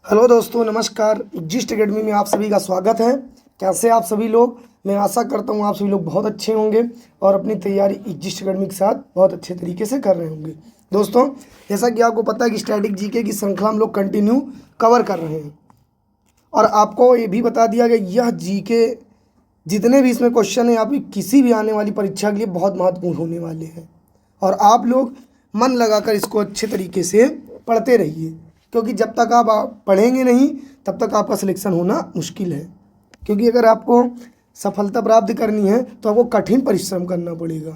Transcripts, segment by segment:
Hello दोस्तों, नमस्कार। Gist academy में आप सभी का स्वागत है। कैसे आप सभी लोग? मैं आशा करता हूँ आप सभी लोग बहुत अच्छे होंगे और अपनी तैयारी जिस्ट एकेडमी के साथ बहुत अच्छे तरीके से कर रहे होंगे। दोस्तों, जैसा कि आपको पता है कि स्टैटिक जीके की श्रृंखला हम लोग कंटिन्यू कवर कर रहे हैं और आपको ये भी बता दिया गया यह जीके जितने भी इसमें क्वेश्चन हैं आपकी किसी भी आने वाली परीक्षा के लिए बहुत महत्वपूर्ण होने वाले हैं और आप लोग मन लगाकर इसको अच्छे तरीके से पढ़ते रहिए, क्योंकि जब तक आप पढ़ेंगे नहीं तब तक आपका सिलेक्शन होना मुश्किल है। क्योंकि अगर आपको सफलता प्राप्त करनी है तो आपको कठिन परिश्रम करना पड़ेगा।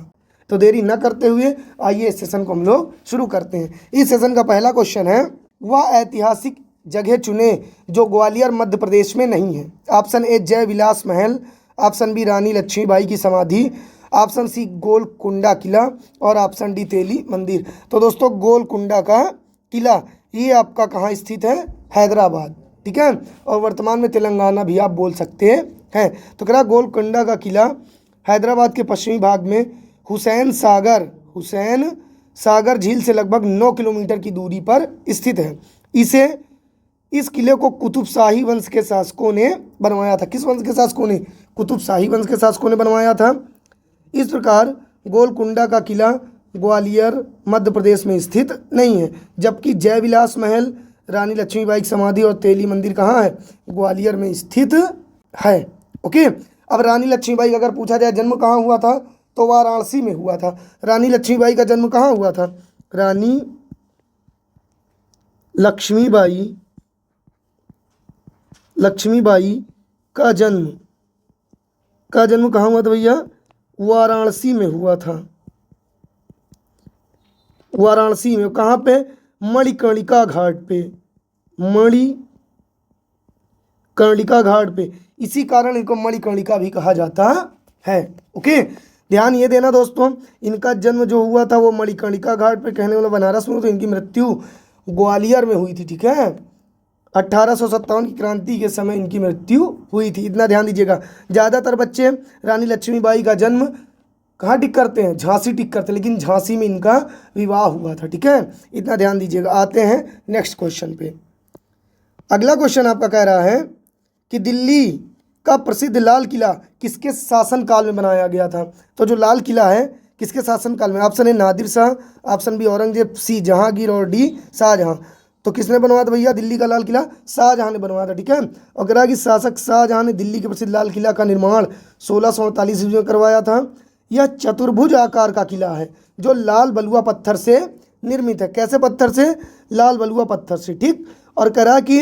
तो देरी न करते हुए आइए इस सेशन को हम लोग शुरू करते हैं। इस सेशन का पहला क्वेश्चन है, वह ऐतिहासिक जगह चुने जो ग्वालियर मध्य प्रदेश में नहीं है। ऑप्शन ए जय विलास महल, ऑप्शन बी रानी लक्ष्मीबाई की समाधि, ऑप्शन सी गोलकुंडा किला और ऑप्शन डी तेली मंदिर। तो दोस्तों, गोलकुंडा का किला ये आपका कहाँ स्थित है? हैदराबाद, ठीक है। और वर्तमान में तेलंगाना भी आप बोल सकते हैं। तो कह रहा गोलकुंडा का किला हैदराबाद के पश्चिमी भाग में हुसैन सागर झील से लगभग 9 किलोमीटर की दूरी पर स्थित है। इस किले को कुतुब शाही वंश के शासकों ने बनवाया था। किस वंश के शासकों ने? कुतुब शाही वंश के शासकों ने बनवाया था। इस प्रकार गोलकुंडा का किला ग्वालियर मध्य प्रदेश में स्थित नहीं है, जबकि जय विलास महल, रानी लक्ष्मीबाई की समाधि और तेली मंदिर कहाँ है? ग्वालियर में स्थित है। ओके। अब रानी लक्ष्मीबाई का अगर पूछा जाए जन्म कहाँ हुआ था तो वाराणसी में हुआ था। रानी लक्ष्मीबाई का जन्म कहाँ हुआ था? रानी लक्ष्मीबाई का जन्म कहाँ हुआ था भैया? वाराणसी में हुआ था। वाराणसी में कहाँ पे? मणिकर्णिका घाट पे। इसी कारण इनको मणिकर्णिका भी कहा जाता है। ओके, ध्यान ये देना दोस्तों, इनका जन्म जो हुआ था वो मणिकर्णिका घाट पे, कहने वाला बनारस में, तो इनकी मृत्यु ग्वालियर में हुई थी। ठीक है, 1857 की क्रांति के समय इनकी मृत्यु हुई थी। इतना ध्यान दीजिएगा। ज़्यादातर बच्चे रानी लक्ष्मीबाई का जन्म कहाँ टिक करते हैं? झांसी टिक करते हैं, लेकिन झांसी में इनका विवाह हुआ था। ठीक है, इतना ध्यान दीजिएगा। आते हैं नेक्स्ट क्वेश्चन पे। अगला क्वेश्चन आपका कह रहा है कि दिल्ली का प्रसिद्ध लाल किला किसके शासन काल में बनाया गया था? तो जो लाल किला है किसके शासन काल में? Option A Nadir Shah, option B Aurangzeb, C Jahangir और डी शाहजहां। तो किसने बनवाया था भैया दिल्ली का लाल किला? शाहजहां ने बनवाया था। ठीक है, और कह रहा कि शासक शाहजहां ने दिल्ली के प्रसिद्ध लाल किला का निर्माण 1648 ईस्वी में करवाया था। यह चतुर्भुज आकार का किला है जो लाल बलुआ पत्थर से निर्मित है। कैसे पत्थर से? लाल बलुआ पत्थर से। ठीक, और करा कि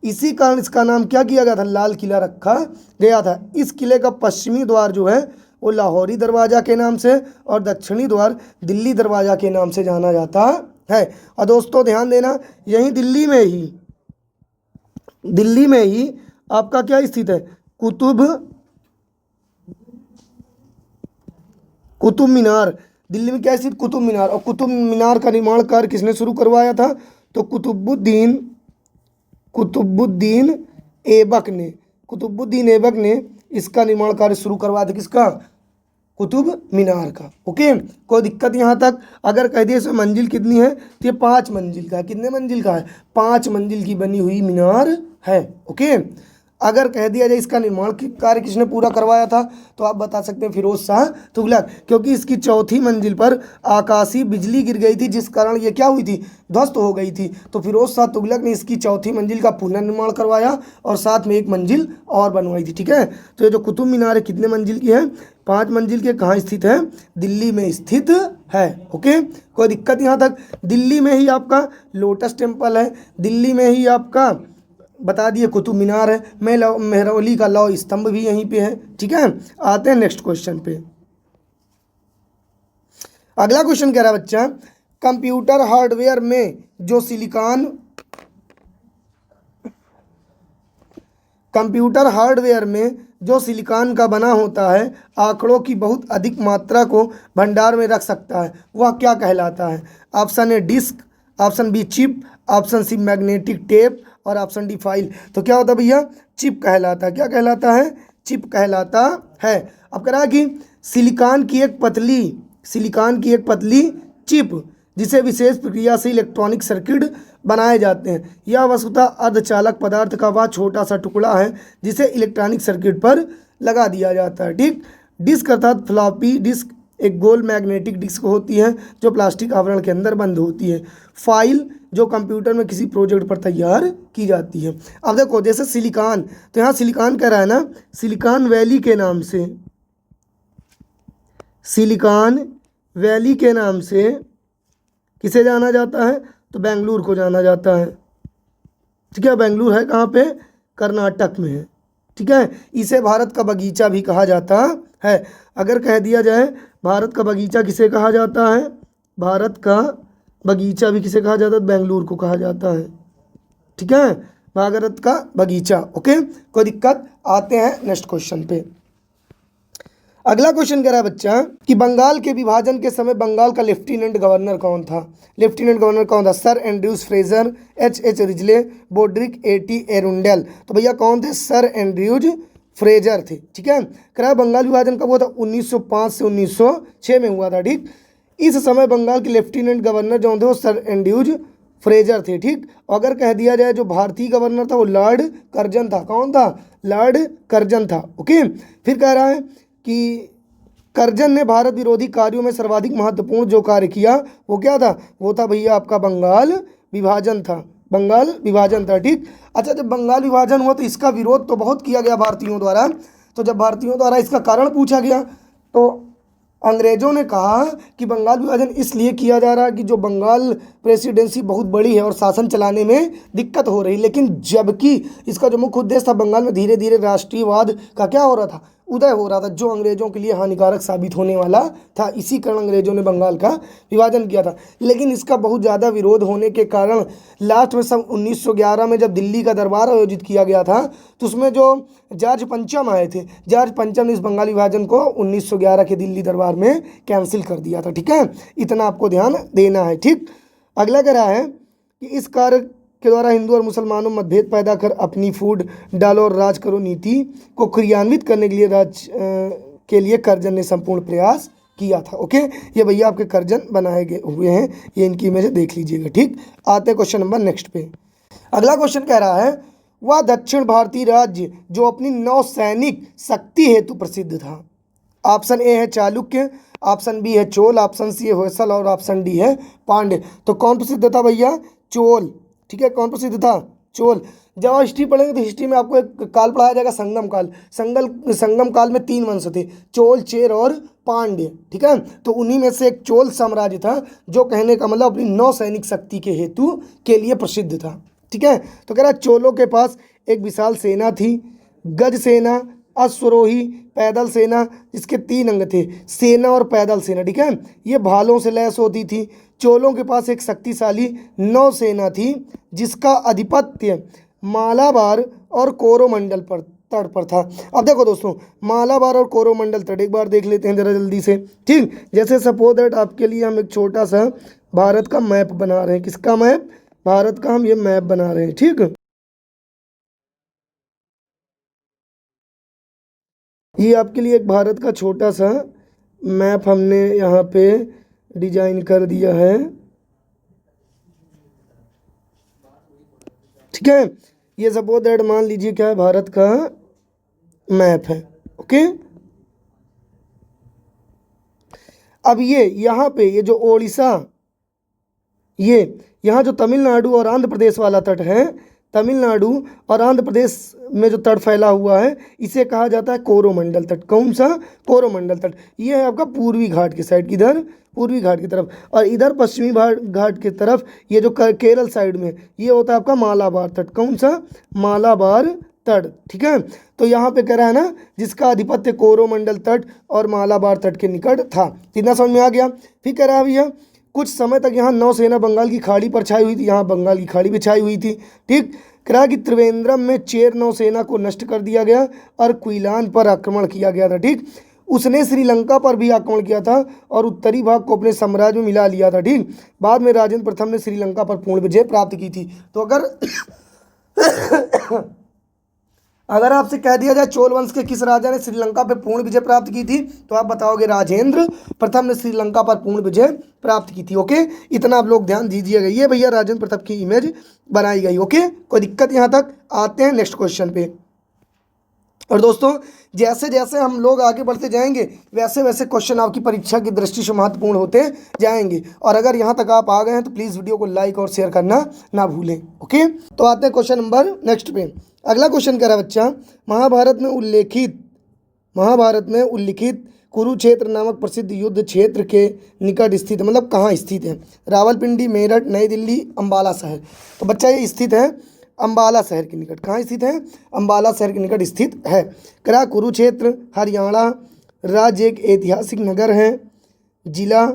इसी कारण इसका नाम क्या किया गया था? लाल किला रखा गया था। इस किले का पश्चिमी द्वार जो है वो लाहौरी दरवाज़ा के नाम से और दक्षिणी द्वार दिल्ली दरवाज़ा के नाम से जाना जाता है। और दोस्तों ध्यान देना, यही दिल्ली में ही आपका क्या स्थित है? कुतुब मीनार। दिल्ली में क्या स्थित? कुतुब मीनार। और कुतुब मीनार का निर्माण कार्य किसने शुरू करवाया था? तो कुतुबुद्दीन ऐबक ने इसका निर्माण कार्य शुरू करवाया था। किसका? कुतुब मीनार का। ओके, कोई दिक्कत यहाँ तक? अगर कह दिए इसमें मंजिल कितनी है तो ये 5 मंजिल का है। कितने मंजिल का है? 5 मंजिल की बनी हुई मीनार है। ओके, अगर कह दिया जाए इसका निर्माण कार्य किसने पूरा करवाया था तो आप बता सकते हैं फिरोज शाह तुगलक, क्योंकि इसकी चौथी मंजिल पर आकाशीय बिजली गिर गई थी जिस कारण ये क्या हुई थी? ध्वस्त हो गई थी। तो फिरोज शाह तुगलक ने इसकी चौथी मंजिल का पुनर्निर्माण करवाया और साथ में एक मंजिल और बनवाई थी। ठीक है, तो ये जो कुतुब मीनार है कितने मंजिल की है? 5 मंजिल के। कहाँ स्थित है? दिल्ली में स्थित है। ओके, कोई दिक्कत यहाँ तक? दिल्ली में ही आपका लोटस टेम्पल है, दिल्ली में ही आपका बता दिए कुतुब मीनार है, मेहरौली का लौह स्तंभ भी यहीं पे है। ठीक है, आते हैं नेक्स्ट क्वेश्चन पे। अगला क्वेश्चन कह रहा है बच्चा, कंप्यूटर हार्डवेयर में जो सिलिकॉन का बना होता है आंकड़ों की बहुत अधिक मात्रा को भंडार में रख सकता है, वह क्या कहलाता है? Option A disk, option B chip, option C magnetic tape और ऑप्शन डी फाइल। तो क्या होता है भैया? चिप कहलाता है। क्या कहलाता है? चिप कहलाता है। अब कह रहा है कि सिलिकॉन की एक पतली चिप जिसे विशेष प्रक्रिया से इलेक्ट्रॉनिक सर्किट बनाए जाते हैं। यह वस्तुतः अर्धचालक पदार्थ का वह छोटा सा टुकड़ा है जिसे इलेक्ट्रॉनिक सर्किट पर लगा दिया जाता है। ठीक, डिस्क अर्थात फ्लॉपी डिस्क एक गोल मैग्नेटिक डिस्क होती है जो प्लास्टिक आवरण के अंदर बंद होती है। फाइल जो कंप्यूटर में किसी प्रोजेक्ट पर तैयार की जाती है। अब देखो जैसे सिलिकॉन, तो यहाँ सिलिकॉन कह रहा है ना, सिलिकॉन वैली के नाम से, सिलिकॉन वैली के नाम से किसे जाना जाता है, तो बेंगलुरु को जाना जाता है। ठीक है, बेंगलुरु है कहाँ पे, कर्नाटक में है। ठीक है, इसे भारत का बगीचा भी कहा जाता है। अगर कह दिया जाए भारत का बगीचा किसे कहा जाता है, भारत का बगीचा भी किसे कहा जाता है, बेंगलुरु को कहा जाता है। ठीक है, भारत का बगीचा। ओके, कोई दिक्कत, आते हैं नेक्स्ट क्वेश्चन पे। अगला क्वेश्चन कह रहा है बच्चा कि बंगाल के विभाजन के समय बंगाल का लेफ्टिनेंट गवर्नर कौन था। लेफ्टिनेंट गवर्नर कौन था, sir Andrews Fraser, H Risley, Brodrick, AT Arundel. तो भैया कौन थे, सर एंड्रयूज फ्रेजर थे। ठीक है, कह रहा है बंगाल विभाजन कब हुआ था, 1905 से 1906 में हुआ था। ठीक, इस समय बंगाल के लेफ्टिनेंट गवर्नर जो थे वो सर एंड्रयूज फ्रेजर थे। ठीक, अगर कह दिया जाए जो भारतीय गवर्नर था वो लॉर्ड कर्जन था। कौन था, लॉर्ड कर्जन था। ओके, फिर कह रहा है कि कर्जन ने भारत विरोधी कार्यों में सर्वाधिक महत्वपूर्ण जो कार्य किया वो क्या था, वो था भैया आपका बंगाल विभाजन था, बंगाल विभाजन था। ठीक, अच्छा जब बंगाल विभाजन हुआ तो इसका विरोध तो बहुत किया गया भारतीयों द्वारा। तो जब भारतीयों द्वारा इसका कारण पूछा गया तो अंग्रेजों ने कहा कि बंगाल विभाजन इसलिए किया जा रहा है कि जो बंगाल प्रेसिडेंसी बहुत बड़ी है और शासन चलाने में दिक्कत हो रही, लेकिन जबकि इसका जो मुख्य उद्देश्य था बंगाल में धीरे धीरे राष्ट्रीयवाद का क्या हो रहा था, उदय हो रहा था, जो अंग्रेजों के लिए हानिकारक साबित होने वाला था। इसी कारण अंग्रेजों ने बंगाल का विभाजन किया था। लेकिन इसका बहुत ज़्यादा विरोध होने के कारण लास्ट में सन 1911 में जब दिल्ली का दरबार आयोजित किया गया था तो उसमें जो जॉर्ज पंचम आए थे, जॉर्ज पंचम ने इस बंगाल विभाजन को 1911 के दिल्ली दरबार में कैंसिल कर दिया था। ठीक है, इतना आपको ध्यान देना है। ठीक, अगला कह रहा है कि इस कार्य के द्वारा हिंदू और मुसलमानों में मतभेद पैदा कर अपनी फूट डालो और राज करो नीति को क्रियान्वित करने के लिए कर्जन ने संपूर्ण प्रयास किया था। ओके, ये भैया आपके कर्जन बनाए गए हुए हैं, ये इनकी इमेज देख लीजिएगा। ठीक, आते हैं क्वेश्चन नंबर नेक्स्ट पे। अगला क्वेश्चन कह रहा है वह दक्षिण भारतीय राज्य जो अपनी नौसैनिक शक्ति हेतु प्रसिद्ध था। ऑप्शन ए है चालुक्य, ऑप्शन बी है चोल, ऑप्शन सी है होयसल और ऑप्शन डी है पांड्य। तो कौन प्रसिद्ध था भैया, चोल। ठीक है, कौन प्रसिद्ध था, चोल। जब आप हिस्ट्री पढ़ेंगे तो हिस्ट्री में आपको एक काल पढ़ाया जाएगा संगम काल। संगम काल में 3 वंश थे, चोल, चेर और पांड्य। ठीक है, तो उन्हीं में से एक चोल साम्राज्य था जो कहने का मतलब अपनी नौसैनिक शक्ति के हेतु के लिए प्रसिद्ध था। ठीक है, तो कह रहा चोलों के पास एक विशाल सेना थी, गज सेना, अश्वरोही, पैदल सेना, इसके 3 अंग थे, सेना और पैदल सेना। ठीक है, ये भालों से लैस होती थी। चोलों के पास एक शक्तिशाली नौसेना थी जिसका आधिपत्य मालाबार और कोरोमंडल पर तट पर था। अब देखो दोस्तों, मालाबार और कोरोमंडल तट एक बार देख लेते हैं जरा जल्दी से। ठीक, जैसे सपोज दैट आपके लिए हम एक छोटा सा भारत का मैप बना रहे हैं। किसका मैप, भारत का हम ये मैप बना रहे हैं। ठीक, ये आपके लिए एक भारत का छोटा सा मैप हमने यहाँ पे डिजाइन कर दिया है। ठीक है, ये सपोज दैट मान लीजिए क्या है, भारत का मैप है। ओके, अब ये यहाँ पे ये जो ओडिशा, ये यहाँ जो तमिलनाडु और आंध्र प्रदेश वाला तट है, तमिलनाडु और आंध्र प्रदेश में जो तट फैला हुआ है इसे कहा जाता है कोरोमंडल तट। कौन सा, कोरोमंडल तट। ये है आपका पूर्वी घाट की साइड, किधर, पूर्वी घाट की तरफ, और इधर पश्चिमी घाट की तरफ ये जो केरल साइड में ये होता है आपका मालाबार तट। कौन सा, मालाबार तट। ठीक है, तो यहाँ पे कह रहा है ना जिसका आधिपत्य कोरोमंडल तट और मालाबार तट के निकट था। इतना समझ में आ गया। फिर कह रहा है भैया कुछ समय तक यहाँ नौसेना बंगाल की खाड़ी पर छाई हुई थी, यहाँ बंगाल की खाड़ी भी छाई हुई थी। ठीक, कहा कि त्रिवेंद्रम में चेर नौसेना को नष्ट कर दिया गया और क्विलान पर आक्रमण किया गया था। ठीक, उसने श्रीलंका पर भी आक्रमण किया था और उत्तरी भाग को अपने साम्राज्य में मिला लिया था। ठीक, बाद में राजेंद्र प्रथम ने श्रीलंका पर पूर्ण विजय प्राप्त की थी। तो अगर आपसे कह दिया जाए चोल वंश के किस राजा ने श्रीलंका पर पूर्ण विजय प्राप्त की थी, तो आप बताओगे राजेंद्र प्रथम ने श्रीलंका पर पूर्ण विजय प्राप्त की थी। ओके, इतना आप लोग ध्यान दीजिएगा। ये भैया राजेंद्र प्रताप की इमेज बनाई गई। ओके, कोई दिक्कत यहाँ तक? आते हैं नेक्स्ट क्वेश्चन पे। और दोस्तों, जैसे जैसे हम लोग आगे बढ़ते जाएंगे वैसे वैसे क्वेश्चन आपकी परीक्षा की दृष्टि से महत्वपूर्ण होते जाएंगे। और अगर यहाँ तक आप आ गए हैं तो प्लीज़ वीडियो को लाइक और शेयर करना ना भूलें। ओके, तो आते हैं क्वेश्चन नंबर नेक्स्ट पे। अगला क्वेश्चन कह रहा है बच्चा, महाभारत में उल्लिखित कुरुक्षेत्र नामक प्रसिद्ध युद्ध क्षेत्र के निकट स्थित, मतलब कहाँ स्थित है? रावलपिंडी, मेरठ, नई दिल्ली, अम्बाला शहर। तो बच्चा ये स्थित है अम्बाला शहर के निकट। कहाँ स्थित है? अम्बाला शहर के निकट स्थित है। करा कुरुक्षेत्र हरियाणा राज्य एक ऐतिहासिक नगर है। जिला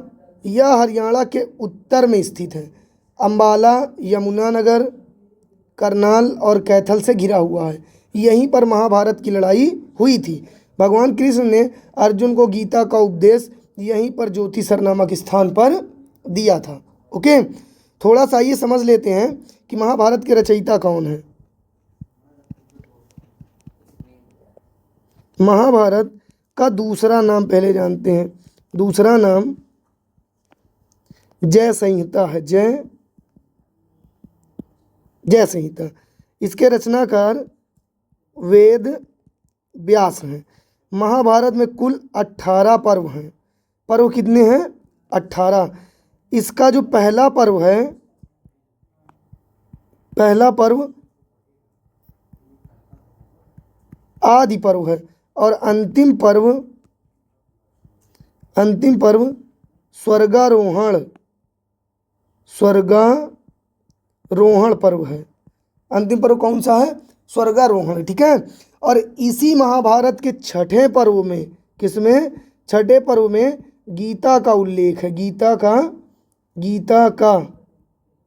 यह हरियाणा के उत्तर में स्थित है। अम्बाला यमुनानगर, करनाल और कैथल से घिरा हुआ है। यहीं पर महाभारत की लड़ाई हुई थी। भगवान कृष्ण ने अर्जुन को गीता का उपदेश यहीं पर ज्योतिसर नामक स्थान पर दिया था। ओके, थोड़ा सा ये समझ लेते हैं कि महाभारत के रचयिता कौन है। महाभारत का दूसरा नाम पहले जानते हैं। दूसरा नाम जय संहिता है। जय संहिता। इसके रचनाकार वेद व्यास हैं। महाभारत में कुल 18 पर्व हैं। पर्व कितने हैं? 18। इसका जो पहला पर्व है, पहला पर्व आदि पर्व है और अंतिम पर्व स्वर्गारोहण पर्व है। अंतिम पर्व कौन सा है? स्वर्गारोहण। ठीक है, और इसी महाभारत के छठे पर्व में, किसमें? छठे पर्व में गीता का उल्लेख है। गीता का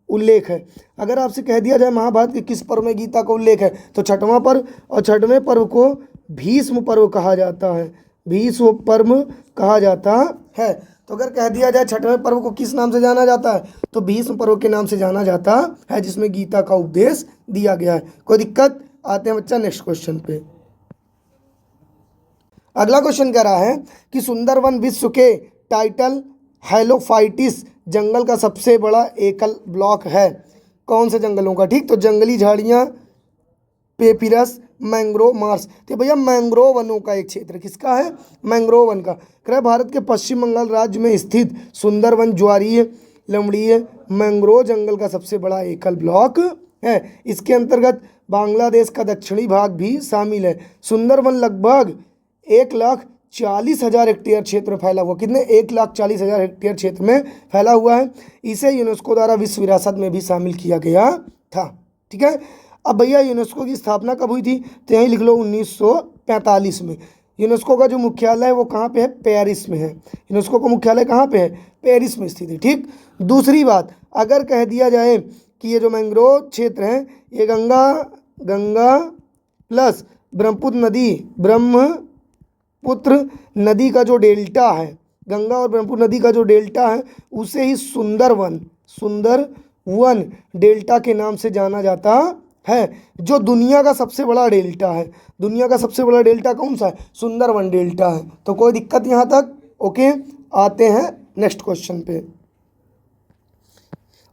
उल्लेख है। अगर आपसे कह दिया जाए महाभारत के किस पर्व में गीता का उल्लेख है, तो छठवां पर्व, और छठवें पर्व को भीष्म पर्व कहा जाता है। भीष्म पर्व कहा जाता है। तो अगर कह दिया जाए छठवें पर्व को किस नाम से जाना जाता है, तो भीष्म पर्व के नाम से जाना जाता है, जिसमें गीता का उपदेश दिया गया है। कोई दिक्कत? आते हैं बच्चा नेक्स्ट क्वेश्चन पे। अगला क्वेश्चन कह रहा है कि सुंदरवन विश्व के टाइटल हेलोफाइटिस जंगल का सबसे बड़ा एकल ब्लॉक है। कौन से जंगलों का? ठीक, तो जंगली झाड़ियाँ, पेपिरस, मैंग्रोव, मार्स। तो भैया मैंग्रोव वनों का एक क्षेत्र किसका है? मैंग्रोव वन का। कह भारत के पश्चिम बंगाल राज्य में स्थित सुंदरवन ज्वारीय लवणीय मैंग्रोव जंगल का सबसे बड़ा एकल ब्लॉक है। इसके अंतर्गत बांग्लादेश का दक्षिणी भाग भी शामिल है। सुंदरवन लगभग 1,40,000 हेक्टेयर क्षेत्र में फैला हुआ। कितने? 1,40,000 हेक्टेयर क्षेत्र में फैला हुआ है। इसे यूनेस्को द्वारा विश्व विरासत में भी शामिल किया गया था। ठीक है, अब भैया यूनेस्को की स्थापना कब हुई थी? तो यहीं लिख लो 1945 में। यूनेस्को का जो मुख्यालय है वो कहाँ पे है? पेरिस में है। यूनेस्को का मुख्यालय कहाँ पे है? पेरिस में स्थित है। ठीक, दूसरी बात, अगर कह दिया जाए कि ये जो मैंग्रोव क्षेत्र है ये गंगा प्लस ब्रह्मपुत्र नदी का जो डेल्टा है, गंगा और ब्रह्मपुत्र नदी का जो डेल्टा है उसे ही सुंदरवन डेल्टा के नाम से जाना जाता है, जो दुनिया का सबसे बड़ा डेल्टा है। दुनिया का सबसे बड़ा डेल्टा कौन सा है? सुंदरवन डेल्टा है। तो कोई दिक्कत यहाँ तक? ओके, आते हैं नेक्स्ट क्वेश्चन पे।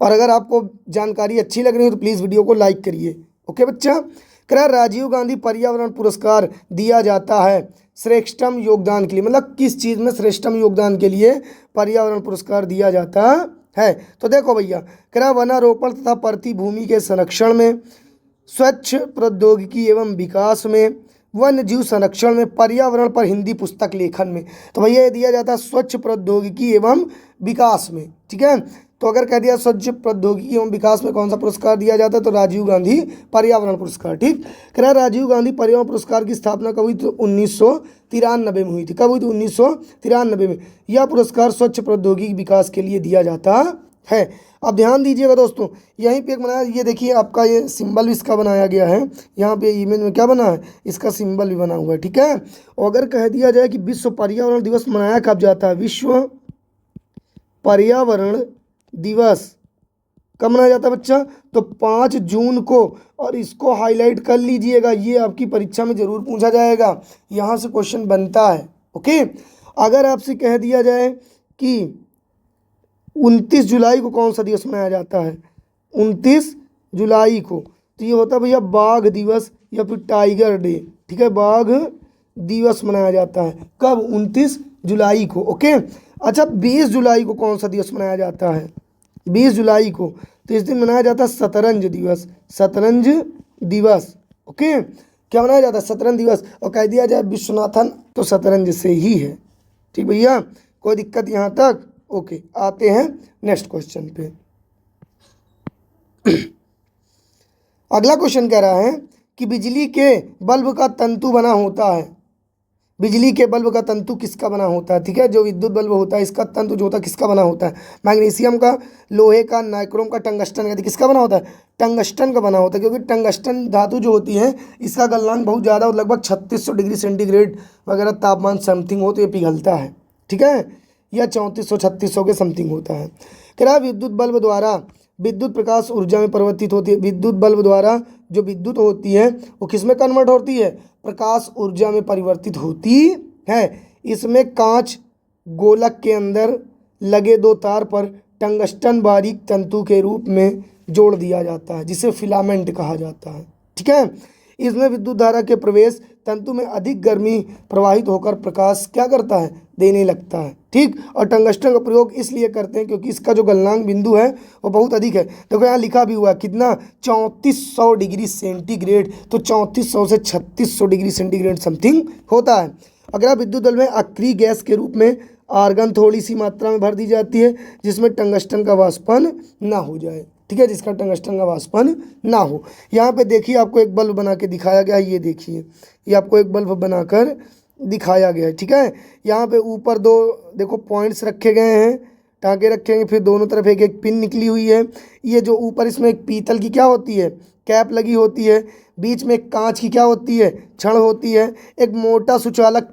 और अगर आपको जानकारी अच्छी लग रही है तो प्लीज़ वीडियो को लाइक करिए। ओके बच्चा, कह राजीव गांधी पर्यावरण पुरस्कार दिया जाता है श्रेष्ठतम योगदान के लिए। मतलब किस चीज़ में श्रेष्ठतम योगदान के लिए पर्यावरण पुरस्कार दिया जाता है? तो देखो भैया, कह वनारोपण तथा परती भूमि के संरक्षण में, स्वच्छ प्रौद्योगिकी एवं विकास में, वन्य जीव संरक्षण में, पर्यावरण पर हिंदी पुस्तक लेखन में। तो भैया ये दिया जाता है स्वच्छ प्रौद्योगिकी एवं विकास में। ठीक है, तो अगर कह दिया स्वच्छ प्रौद्योगिकी एवं विकास में कौन सा पुरस्कार दिया जाता है, तो राजीव गांधी पर्यावरण पुरस्कार। ठीक, कह रहा राजीव गांधी पर्यावरण पुरस्कार की स्थापना कब हुई? तो 1993 में हुई थी। कब हुई थी? 1993 में। यह पुरस्कार स्वच्छ प्रौद्योगिकी विकास के लिए दिया जाता है। अब ध्यान दीजिएगा दोस्तों, यहीं पे एक बनाया, ये देखिए आपका ये सिंबल भी इसका बनाया गया है। यहाँ पे इमेज में क्या बना है? इसका सिंबल भी बना हुआ है। ठीक है, और अगर कह दिया जाए कि विश्व पर्यावरण दिवस मनाया कब जाता है? विश्व पर्यावरण दिवस कब मनाया जाता है बच्चा? तो 5 जून को। और इसको हाईलाइट कर लीजिएगा, ये आपकी परीक्षा में जरूर पूछा जाएगा, यहाँ से क्वेश्चन बनता है। ओके, अगर आपसे कह दिया जाए कि 29 जुलाई को कौन सा दिवस मनाया जाता है? 29 जुलाई को तो ये होता है भैया बाघ दिवस या फिर टाइगर डे। ठीक है, बाघ दिवस मनाया जाता है कब? 29 जुलाई को। ओके, अच्छा 20 जुलाई को कौन सा दिवस मनाया जाता है? 20 जुलाई को तो इस दिन मनाया जाता है शतरंज दिवस। शतरंज दिवस। ओके, क्या मनाया जाता है? शतरंज दिवस। और कह दिया जाए विश्वनाथन तो शतरंज से ही है। ठीक भैया, कोई दिक्कत यहाँ तक? ओके, आते हैं नेक्स्ट क्वेश्चन पे। अगला क्वेश्चन कह रहा है कि बिजली के बल्ब का तंतु बना होता है। बिजली के बल्ब का तंतु किसका बना होता है? ठीक है, जो विद्युत बल्ब होता है इसका तंतु जो होता है किसका बना होता है? मैग्नीशियम का, लोहे का, नाइक्रोम का, टंगस्टन का। किसका बना होता है? टंगस्टन का बना होता है, क्योंकि टंगस्टन धातु जो होती है इसका गलनांक बहुत ज़्यादा, लगभग 3600 डिग्री सेंटीग्रेड वगैरह तापमान समथिंग हो तो ये पिघलता है। ठीक है, या 3400-3600 के समथिंग होता है। कह रहा विद्युत बल्ब द्वारा विद्युत प्रकाश ऊर्जा में परिवर्तित होती है। विद्युत बल्ब द्वारा जो विद्युत होती है वो किस में कन्वर्ट होती है? प्रकाश ऊर्जा में परिवर्तित होती है। इसमें कांच गोलक के अंदर लगे 2 तार पर टंगस्टन बारीक तंतु के रूप में जोड़ दिया जाता है, जिसे फिलामेंट कहा जाता है। ठीक है, इसमें विद्युत धारा के प्रवेश तंतु में अधिक गर्मी प्रवाहित होकर प्रकाश क्या करता है? देने लगता है। ठीक, और टंगस्टन का प्रयोग इसलिए करते हैं क्योंकि इसका जो गलनांक बिंदु है वो बहुत अधिक है। देखो यहाँ लिखा भी हुआ है कितना? 3400 डिग्री सेंटीग्रेड। तो 3400 से 3600 डिग्री सेंटीग्रेड समथिंग होता है। अगर आप विद्युत बल्ब में अक्रिय गैस के रूप में आर्गन थोड़ी सी मात्रा में भर दी जाती है, जिसमें टंगस्टन का वाष्पन ना हो जाए। ठीक है, जिसका टंगस्टन का वाष्पन ना हो। यहाँ पे देखिए आपको एक बल्ब बना के दिखाया गया है, ये देखिए, ये आपको एक बल्ब बनाकर दिखाया गया है। ठीक है, यहाँ पे ऊपर 2 देखो पॉइंट्स रखे गए हैं, टाँके रखे हैं, फिर दोनों तरफ एक एक पिन निकली हुई है। ये जो ऊपर इसमें एक पीतल की क्या होती है? कैप लगी होती है। बीच में एक कांच की क्या होती है? छड़ होती है। एक मोटा सुचालक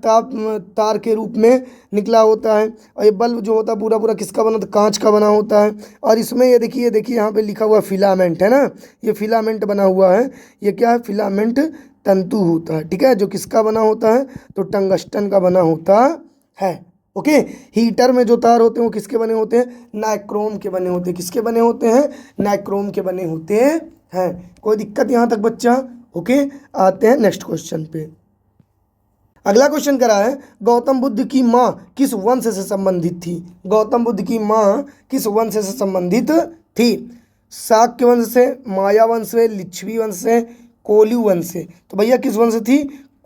तार के रूप में निकला होता है। और ये बल्ब जो होता है पूरा पूरा किसका बना होता है? कांच का बना होता है। और इसमें ये देखिए यहाँ पे लिखा हुआ फिलामेंट है ना, ये फिलामेंट बना हुआ है। ये क्या है? फिलामेंट तंतु होता है। ठीक है, जो किसका बना होता है? तो टंगस्टन का बना होता है। ओके, हीटर में जो तार होते हैं वो किसके बने होते हैं? नाइक्रोम के बने होते हैं। किसके बने होते हैं? नाइक्रोम के बने होते हैं। कोई दिक्कत यहाँ तक बच्चा? ओके, आते हैं नेक्स्ट क्वेश्चन पे। अगला क्वेश्चन करा है गौतम बुद्ध की माँ किस वंश से संबंधित थी? गौतम बुद्ध की माँ किस वंश से संबंधित थी? शाक्य वंश से, माया वंश से, लिच्छवी वंश से, कोली वंश से। तो भैया किस वंश से थी?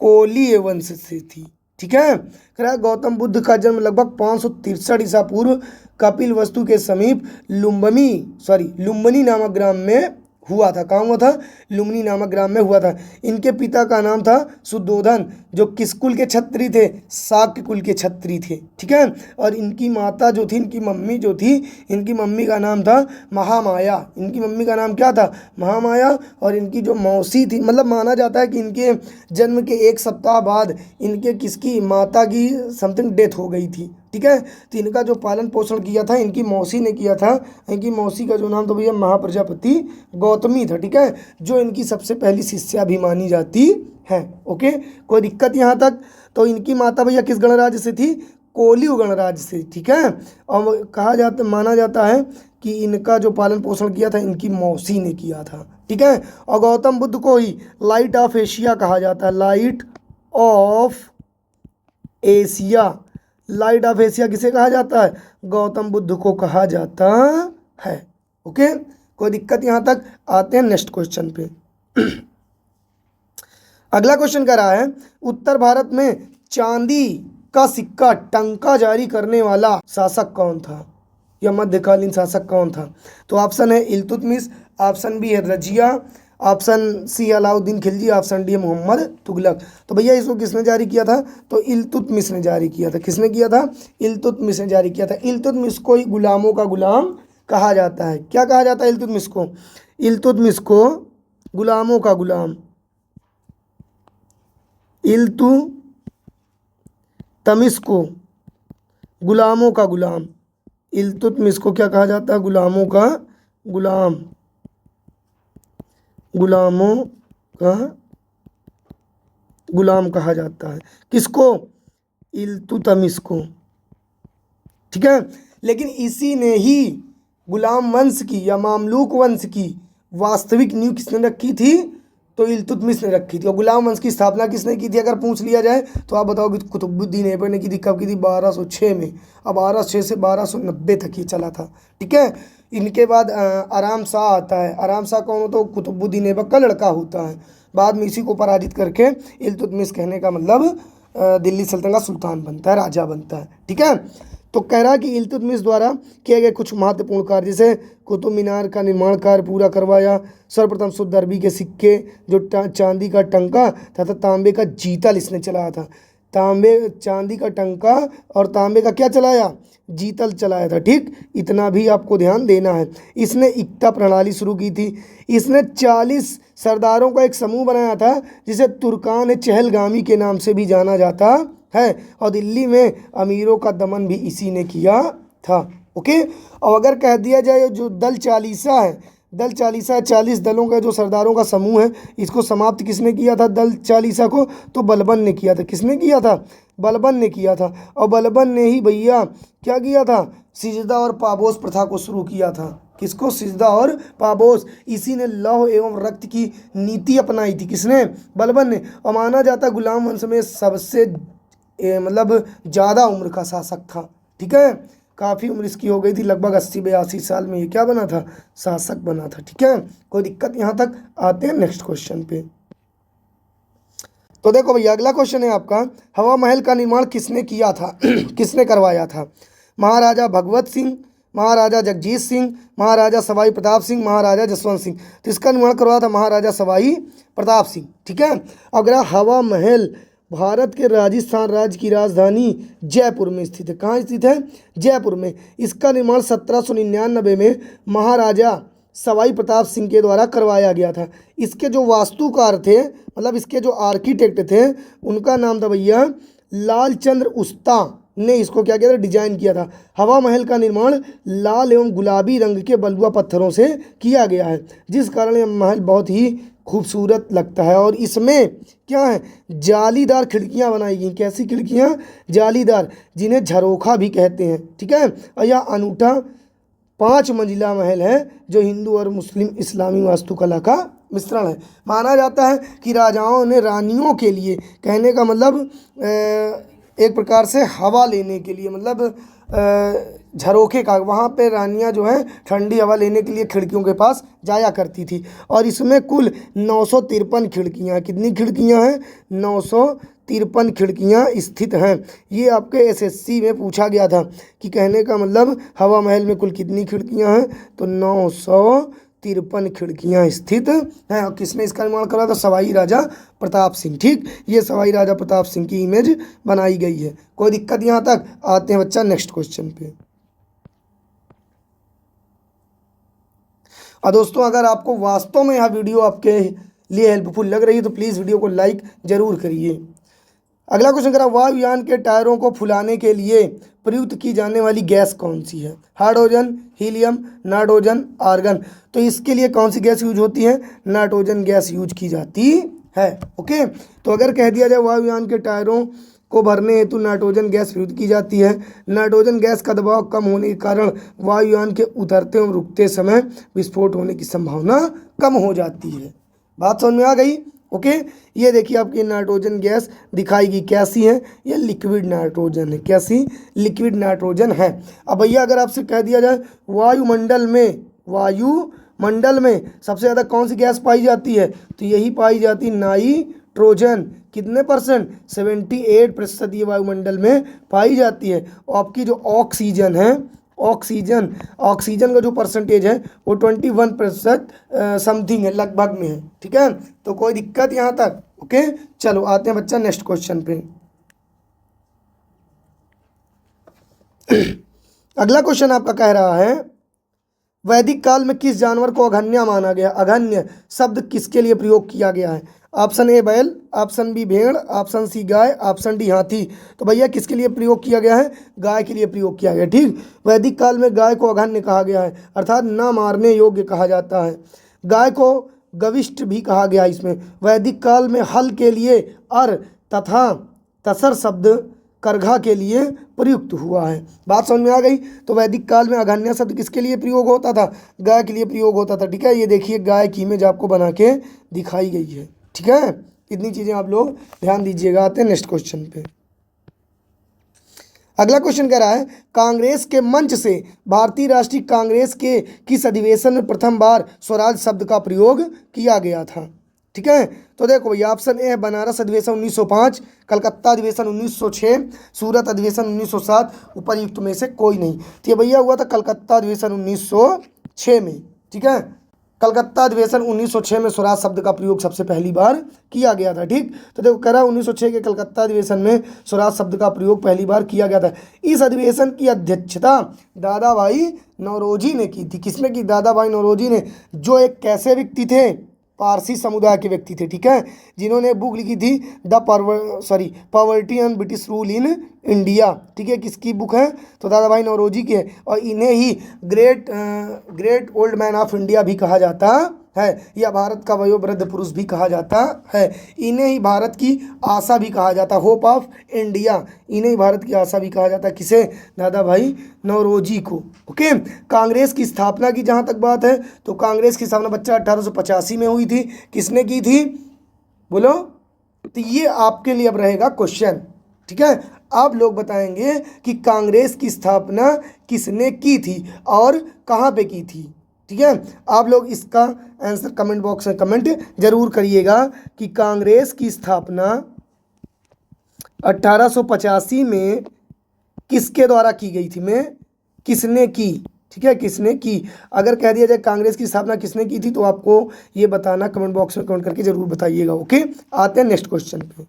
कोलीय वंश से थी। ठीक है, कह गौतम बुद्ध का जन्म लगभग 563 ईसा पूर्व कपिल वस्तु के समीप लुम्बिनी नामक ग्राम में हुआ था। कहाँ हुआ था? लुम्बिनी नामक ग्राम में हुआ था। इनके पिता का नाम था शुद्धोधन, जो किस कुल के क्षत्रिय थे? शाक्य कुल के क्षत्रिय थे। ठीक है, और इनकी माता जो थी, इनकी मम्मी जो थी, इनकी मम्मी का नाम था महामाया। इनकी मम्मी का नाम क्या था? महामाया। और इनकी जो मौसी थी, मतलब माना जाता है कि इनके जन्म के 1 सप्ताह बाद इनके किसकी माता की समथिंग डेथ हो गई थी। ठीक है, तो इनका जो पालन पोषण किया था इनकी मौसी ने किया था। इनकी मौसी का जो नाम तो भैया महाप्रजापति गौतमी था। ठीक है, जो इनकी सबसे पहली शिष्या भी मानी जाती है। ओके, कोई दिक्कत यहाँ तक? तो इनकी माता भैया किस गणराज्य से थी? कोलिय गणराज्य से। ठीक है, और माना जाता है कि इनका जो पालन पोषण किया था इनकी मौसी ने किया था। ठीक है, और गौतम बुद्ध को ही लाइट ऑफ एशिया कहा जाता है। Light of Asia. Light of Asia किसे कहा जाता है? गौतम बुद्ध को कहा जाता है। ओके, कोई दिक्कत यहाँ तक? आते हैं नेक्स्ट क्वेश्चन पे। अगला क्वेश्चन कह रहा है उत्तर भारत में चांदी का सिक्का टंका जारी करने वाला शासक कौन था? या मध्यकालीन शासक कौन था? तो ऑप्शन है इल्तुतमिश, ऑप्शन बी है Razia, option C Alauddin Khilji, option D Mohammad Tughlaq. तो भैया इसको किसने जारी किया था? तो इल्तुतमिश ने जारी किया था। किसने किया था? इल्तुतमिश ने जारी किया था। इल्तुतमिश को ही गुलामों का गुलाम कहा जाता है। क्या कहा जाता है इल्तुतमिश को? इल्तुतमिश को गुलामों का गुलाम। इल्तुतमिश को गुलामों का गुलाम। इल्तुतमिश को क्या कहा जाता है? गुलामों का गुलाम, गुलामों का गुलाम कहा जाता है। किसको? इल्तुतमिश को। ठीक है, लेकिन इसी ने ही गुलाम वंश की या मामलूक वंश की वास्तविक नींव किसने रखी थी? तो इल्तुतमिश ने रखी थी। और गुलाम वंश की स्थापना किसने की थी अगर पूछ लिया जाए तो आप बताओगे कुतुबुद्दीन ऐबक ने की थी। कब की थी? 1206 में। अब 1206 से 1290 तक ही चला था। ठीक है, इनके बाद आराम शाह आता है। आराम शाह कौन होता है? कुतुबुद्दीन ऐबक का लड़का होता है। बाद में इसी को पराजित करके इल्तुतमिश कहने का मतलब दिल्ली सल्तनत का सुल्तान बनता है, राजा बनता है। ठीक है, तो कह रहा है कि इल्तुतमिश द्वारा किए गए कुछ महत्वपूर्ण कार्य, जैसे कुतुब मीनार का निर्माण कार्य पूरा करवाया, सर्वप्रथम शुद्ध अरबी के सिक्के, जो चांदी का टंका तथा तांबे का जीतल इसने चलाया था। चांदी का टंका और तांबे का क्या चलाया? जीतल चलाया था। ठीक, इतना भी आपको ध्यान देना है। इसने इक्ता प्रणाली शुरू की थी। इसने 40 सरदारों का एक समूह बनाया था जिसे तुर्कान चहलगामी के नाम से भी जाना जाता है। और दिल्ली में अमीरों का दमन भी इसी ने किया था। ओके, और अगर कह दिया जाए जो दल चालीसा है, दल चालीसा 40 दलों का जो सरदारों का समूह है, इसको समाप्त किसने किया था? दल चालीसा को तो बलबन ने किया था। किसने किया था? बलबन ने किया था। और बलबन ने ही भैया क्या किया था? सिजदा और पाबोस प्रथा को शुरू किया था। किसको? सिजदा और पाबोस। इसी ने लौह एवं रक्त की नीति अपनाई थी। किसने? बलबन ने। और माना जाता गुलाम वंश में सबसे मतलब ज़्यादा उम्र का शासक था। ठीक है, काफ़ी उम्र इसकी हो गई थी, लगभग 80-82 साल में ये क्या बना था? शासक बना था। ठीक है, कोई दिक्कत यहाँ तक? आते हैं नेक्स्ट क्वेश्चन पे। तो देखो भैया, अगला क्वेश्चन है आपका, हवा महल का निर्माण किसने किया था? किसने करवाया था? महाराजा भगवत सिंह, महाराजा जगजीत सिंह, महाराजा सवाई प्रताप सिंह, महाराजा जसवंत सिंह। तो इसका निर्माण करवाया था महाराजा सवाई प्रताप सिंह। ठीक है, अगला हवा महल भारत के राजस्थान राज्य की राजधानी जयपुर में स्थित है। कहाँ स्थित है? जयपुर में। इसका निर्माण 1799 में महाराजा सवाई प्रताप सिंह के द्वारा करवाया गया था। इसके जो वास्तुकार थे, मतलब इसके जो आर्किटेक्ट थे, उनका नाम था भैया लालचंद्र उस्ता ने इसको क्या किया था? डिजाइन किया था। हवा महल का निर्माण लाल एवं गुलाबी रंग के बलुआ पत्थरों से किया गया है, जिस कारण यह महल बहुत ही खूबसूरत लगता है। और इसमें क्या है? जालीदार खिड़कियां बनाई गई। कैसी खिड़कियां? जालीदार, जिन्हें झरोखा भी कहते हैं। ठीक है, और यह अनूठा 5 मंजिला महल है जो हिंदू और मुस्लिम इस्लामी वास्तुकला का मिश्रण है। माना जाता है कि राजाओं ने रानियों के लिए, कहने का मतलब एक प्रकार से हवा लेने के लिए, मतलब झरोखे का, वहाँ पे रानियाँ जो है ठंडी हवा लेने के लिए खिड़कियों के पास जाया करती थी। और इसमें कुल 953 खिड़कियाँ, कितनी खिड़कियाँ हैं? 953 खिड़कियाँ स्थित हैं। ये आपके एसएससी में पूछा गया था कि कहने का मतलब हवा महल में कुल कितनी खिड़कियाँ हैं? तो 953 खिड़कियाँ स्थित हैं। और किसने इसका निर्माण करा था? सवाई राजा प्रताप सिंह। ठीक, ये सवाई राजा प्रताप सिंह की इमेज बनाई गई है। कोई दिक्कत यहाँ तक? आते हैं बच्चा नेक्स्ट क्वेश्चन पे। और दोस्तों, अगर आपको वास्तव में यह वीडियो आपके लिए हेल्पफुल लग रही है तो प्लीज़ वीडियो को लाइक जरूर करिए। अगला क्वेश्चन करा, वायुयान के टायरों को फुलाने के लिए प्रयुक्त की जाने वाली गैस कौन सी है? Hydrogen, helium, nitrogen, argon. तो इसके लिए कौन सी गैस यूज होती है? नाइट्रोजन गैस यूज की जाती है। ओके, तो अगर कह दिया जाए वायुयान के टायरों को भरने हेतु नाइट्रोजन गैस प्रयुक्त की जाती है। नाइट्रोजन गैस का दबाव कम होने के कारण वायुयान के उतरते और रुकते समय विस्फोट होने की संभावना कम हो जाती है। बात समझ में आ गई? ओके, ये देखिए आपकी नाइट्रोजन गैस दिखाई गई, कैसी है? ये लिक्विड नाइट्रोजन है। कैसी? लिक्विड नाइट्रोजन है। अब भैया अगर आपसे कह दिया जाए वायुमंडल में सबसे ज़्यादा कौन सी गैस पाई जाती है? तो यही पाई जाती है नाइट्रोजन। कितने परसेंट? 78% ये वायुमंडल में पाई जाती है। और आपकी जो ऑक्सीजन है, ऑक्सीजन का जो परसेंटेज है वो 21% समथिंग है, लगभग में है। ठीक है, तो कोई दिक्कत यहाँ तक? ओके, चलो आते हैं बच्चा नेक्स्ट क्वेश्चन पे। अगला क्वेश्चन आपका कह रहा है, वैदिक काल में किस जानवर को अघन्य माना गया? अघन्य शब्द किसके लिए प्रयोग किया गया है? ऑप्शन ए बैल, ऑप्शन बी भेड़, ऑप्शन सी गाय, ऑप्शन डी हाथी। तो भैया किसके लिए प्रयोग किया गया है? गाय के लिए प्रयोग किया गया। ठीक, वैदिक काल में गाय को अघन्य कहा गया है, अर्थात न मारने योग्य कहा जाता है। गाय को गविष्ठ भी कहा गया है। इसमें वैदिक काल में हल के लिए अर तथा तसर शब्द करघा के लिए प्रयुक्त हुआ है। बात समझ में आ गई? तो वैदिक काल में अघन्य शब्द किसके लिए प्रयोग होता था? गाय के लिए प्रयोग होता था। ठीक है, ये देखिए गाय की इमेज आपको बना के दिखाई गई है। ठीक है, इतनी चीज़ें आप लोग ध्यान दीजिएगा। आते हैं नेक्स्ट क्वेश्चन पे। अगला क्वेश्चन कह रहा है, कांग्रेस के मंच से भारतीय राष्ट्रीय कांग्रेस के किस अधिवेशन में प्रथम बार स्वराज शब्द का प्रयोग किया गया था? ठीक है, तो देखो भैया ऑप्शन ए है बनारस अधिवेशन 1905, कलकत्ता अधिवेशन 1906, सूरत अधिवेशन 1907, उपरयुक्त में से कोई नहीं। तो ये भैया हुआ था कलकत्ता अधिवेशन 1906 में। ठीक है, कलकत्ता अधिवेशन 1906 में स्वराज शब्द का प्रयोग सबसे पहली बार किया गया था। ठीक, तो देखो कह रहा 1906 के कलकत्ता अधिवेशन में स्वराज शब्द का प्रयोग पहली बार किया गया था। इस अधिवेशन की अध्यक्षता दादा भाई नौरोजी ने की थी। किसने की? दादा भाई नौरोजी ने, जो एक कैसे व्यक्ति थे? पारसी समुदाय के व्यक्ति थे। ठीक है, जिन्होंने बुक लिखी थी poverty and British rule in India. ठीक है, किसकी बुक है? तो दादा भाई नौरोजी की है। और इन्हें ही great old man of India भी कहा जाता है, या भारत का वयोवृद्ध पुरुष भी कहा जाता है। इन्हें ही भारत की आशा भी कहा जाता है, होप ऑफ इंडिया। इन्हें ही भारत की आशा भी कहा जाता है। किसे? दादा भाई नौरोजी को। ओके, कांग्रेस की स्थापना की जहाँ तक बात है, तो कांग्रेस की स्थापना बच्चा 1885 में हुई थी। किसने की थी? बोलो। तो ये आपके लिए अब रहेगा क्वेश्चन। ठीक है, आप लोग बताएंगे कि कांग्रेस की स्थापना किसने की थी और कहाँ पे की थी। ठीक है, आप लोग इसका आंसर कमेंट बॉक्स में कमेंट जरूर करिएगा कि कांग्रेस की स्थापना 1885 में किसके द्वारा की गई थी, में किसने की। ठीक है, किसने की। अगर कह दिया जाए कांग्रेस की स्थापना किसने की थी, तो आपको ये बताना, कमेंट बॉक्स में कमेंट करके जरूर बताइएगा। ओके, आते हैं नेक्स्ट क्वेश्चन पे।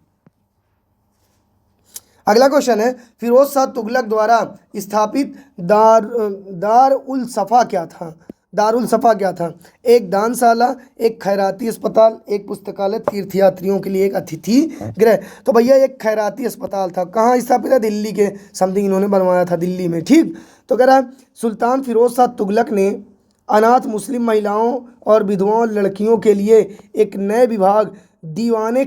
अगला क्वेश्चन है, फिरोज शाह तुगलक द्वारा स्थापित दार उल सफा क्या था? दारुल सफा क्या था? एक दानशाला, एक खैराती अस्पताल, एक पुस्तकालय, तीर्थयात्रियों के लिए एक अतिथि गृह। तो भैया एक खैराती अस्पताल था। कहाँ स्थापित है? दिल्ली के समथिंग इन्होंने बनवाया था, दिल्ली में। ठीक, तो कह रहा है सुल्तान फिरोज शाह तुगलक ने अनाथ मुस्लिम महिलाओं और विधवाओं लड़कियों के लिए एक नए विभाग दीवाने